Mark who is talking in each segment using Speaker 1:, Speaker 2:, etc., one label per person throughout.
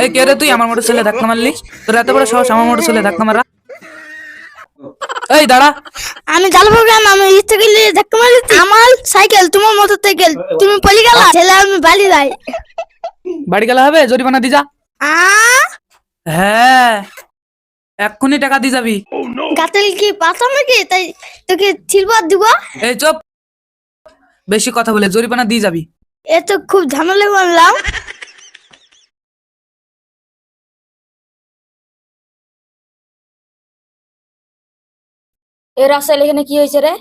Speaker 1: এই কে রে তুই আমার মোটরসাইকেলে ধাক্কা মারলি? তোর এত বড় সাহস আমার মোটরসাইকেলে ধাক্কা মারা? এই দাঁড়া।
Speaker 2: আমি চালাবো কেন? আমি ইচ্ছে করলে ধাক্কা মারি। আমার সাইকেল তোমার মোটরসাইকেল, তুমি পলি গেলা ছেলে, আমি বাড়ি যাই।
Speaker 1: বাড়ি গেলে হবে? জরিমানা দি যা।
Speaker 2: আ
Speaker 1: হ্যাঁ, এক্ষুনি টাকা দিয়ে যাবি।
Speaker 2: গাতেল কি পাতাম নাকি? তাই তোকে ছিলবার দিব।
Speaker 1: এই চুপ, বেশি কথা বলে জরিমানা দিয়ে যাবি।
Speaker 2: এ তো খুব ঝামেলা বললাম।
Speaker 3: এ রাসেল, এখানে কি হয়েছে রে?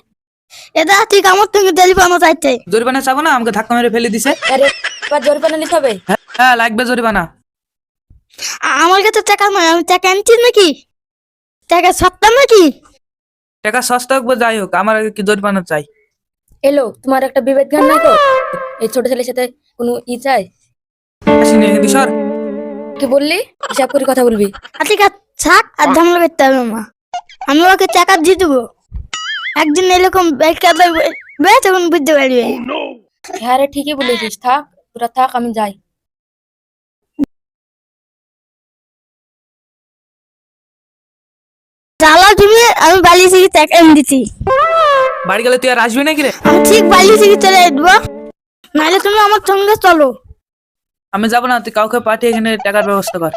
Speaker 2: এটা ঠিক আমার থেকে টেলিফোনও চাইছে।
Speaker 1: জরিমানা চাবো না? আমাকে ধাক্কা মেরে ফেলে দিছে।
Speaker 3: আরে এবার জরিমানা নিতে হবে।
Speaker 1: হ্যাঁ লাগবে জরিমানা।
Speaker 2: আমার কাছে টাকা নয়, আমি টাকা আনছি নাকি? টাকা সত্তা নাকি?
Speaker 1: টাকা সস্তা হোক বা যাই হোক, আমার আগে কি জরিমানা চাই।
Speaker 3: এলো, তোমার একটা বিবেক জ্ঞান নাই তো? এই ছোট ছেলের সাথে কোনো চাই?
Speaker 1: আসিনি সর।
Speaker 3: কি বললি? হিসাব করে কথা বলবি।
Speaker 2: ঠিক আছে, থাক আর ঝামেলা করতে হবে না। আমি ওকে টাকা দিয়ে দেবো। একদিন এরকম ব্যাগটা তখন বুঝতে পারবে।
Speaker 3: হ্যাঁ রে, ঠিকই বলেছিস। থাক, তোরা থাক, আমি যাই।
Speaker 2: চালা তুমি, আমি বালি থেকে টাকা এনে দিচ্ছি।
Speaker 1: বাড়ি গেলে তুই আর আসবি নাকি রে?
Speaker 2: আমি ঠিক বালি থেকে চলে আসবো, নাহলে তুমি আমার সঙ্গে চলো।
Speaker 1: আমি যাবো না, তুই কাউকে পাঠিয়ে এখানে টাকার ব্যবস্থা কর।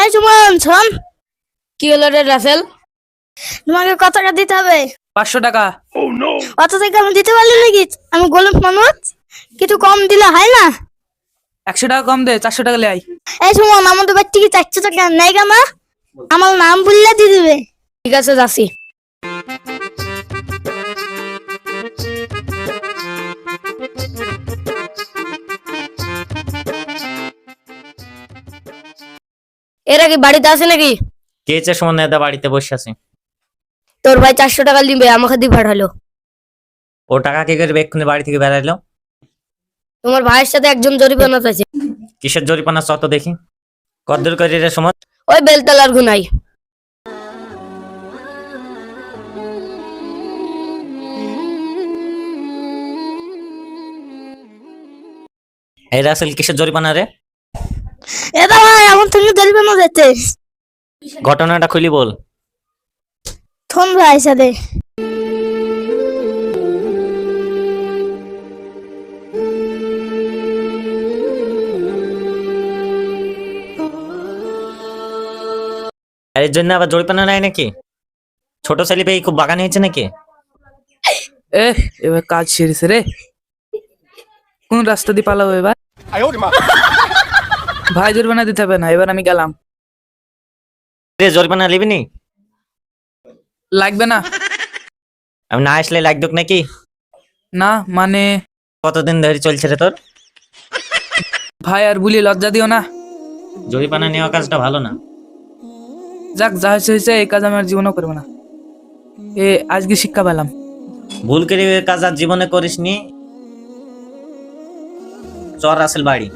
Speaker 2: এই সুমন শোন,
Speaker 3: কি হলো রে রাসেল?
Speaker 2: তোমাকে কত টাকা দিতে হবে?
Speaker 1: 500 টাকা।
Speaker 2: অত টাকা আমি দিতে পারলি নাকি? আমি গরিব মানুষ, কিছু কম দিলে হয় না?
Speaker 1: 100 টাকা কম দে, 400 টাকা লে আই।
Speaker 2: এই সুমন, আমাদের বাড়ি থেকে 400 টাকা নেই কেনা? আমার নাম বললে দিয়ে দিবে।
Speaker 3: ঠিক আছে, যাচ্ছি। এরা কি বাড়িতে আছে নাকি?
Speaker 4: কে চে সুমন দাদা বাড়িতে বসে আছে।
Speaker 3: তোর ভাই 400 টাকা দিবে, আমাকে দিয়ে পাঠালো।
Speaker 4: ও টাকা কে করে এক্ষুনি বাড়ি থেকে বেড়াইলো?
Speaker 3: তোমার ভাইয়ের সাথে একজন জরিমানা চাইছে।
Speaker 4: কিসের জরিপানা চত দেখি। কদ্দূর করি রে সুমন?
Speaker 3: ওই বেলতলার গুনাই।
Speaker 4: এই রাসেল কিসের জরিপানা রে?
Speaker 2: এটা ভাই আমার থেকে টেলিফোনও যেতে।
Speaker 4: ঘটনাটা খুলি বল।
Speaker 2: থন ভাই সাথে
Speaker 4: এর জন্য আবার জরিপানা নাই নাকি? ছোট ছেলে পেয়ে খুব বাগান হয়েছে নাকি?
Speaker 1: এবার কাজ সেরেছে রে। কোন রাস্তা দিয়ে পালাবো এবার? ভাই জরিমানা দিতে হবে না, এবার আমি গেলাম।
Speaker 4: রে জরিপানা নিবি নি?
Speaker 1: লাগবে না।
Speaker 4: আমি না আসলে লাগবে নাকি?
Speaker 1: না মানে
Speaker 4: কতদিন ধরে চলছে রে তোর?
Speaker 1: ভাই আর বলি লজ্জা দিও না।
Speaker 4: জরিপানা নেওয়া কাজটা ভালো না।
Speaker 1: যাক, যা হয়েছে হয়েছে, এই কাজ আমি আর জীবনও করবো না। আজকে শিক্ষা পেলাম।
Speaker 4: ভুল করে এই কাজ আর জীবনে করিস নি। চর রাসেল বাড়ি।